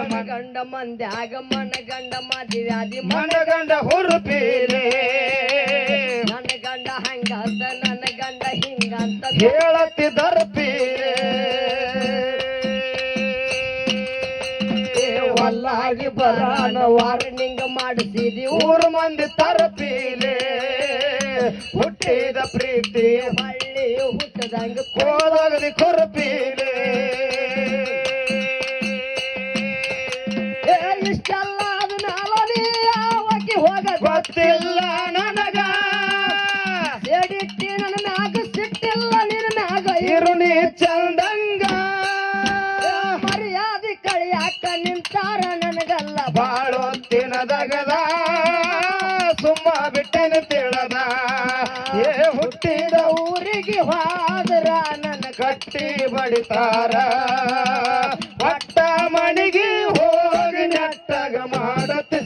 ಮನಗಂಡ ಮಂದ್ಯಾಗ ಮನಗಂಡ ಮದುವ್ಯಾದಿ ಮನಗಂಡ ಹುರುಪೀರೆ ನನ್ನ ಗಂಡ ಹಂಗಂತ ನನ್ನ ಗಂಡ ಹಿಂಗಂತ ಹೇಳತ್ತಿದ್ದರ ಪೀರೆ ವಲ್ಲಾಗಿ ಬರಾನ ವಾರ್ನಿಂಗ್ ಮಾಡಿಸಿದಿ ಊರು ಮಂದಿ ತರಪೀಲೆ ಹುಟ್ಟಿದ ಪ್ರೀತಿ ಹಳ್ಳಿ ಹುಟ್ಟದಂಗ ಕೋದಾಗಲಿ ಕೊರಪೀಲೆ ಇಷ್ಟೆಲ್ಲ ಅದನ್ನೆಲ್ಲ ನೀ ಯಾವಕ್ಕೆ ಹೋಗ ಗೊತ್ತಿಲ್ಲ ನನಗ ಸೇಡಿಟ್ಟಿ ನನ್ನ ಮ್ಯಾಗ ಸಿಟ್ಟಿಲ್ಲ ನಿನ್ನ ಮ್ಯಾಗ ಇರುಣಿ ಚಂದಂಗ ಮರ್ಯಾದೆ ಕಳಿಯಾಕ ನಿಂತಾರ ನನಗಲ್ಲ ಬಾಳೊತ್ತಿನ ದಗದ ಸುಮ್ಮ ಬಿಟ್ಟೆನ ತಿಳದ ಏ ಹುಟ್ಟಿದ ಊರಿಗೆ ಹೋದ್ರ ನನ್ನ ಕಟ್ಟಿ ಬಡಿತಾರ ಒಟ್ಟ ಮಣಿಗೆ ಹೋಗಿ ನೆಟ್ಟಗ ಮಾಡತ್ತೆ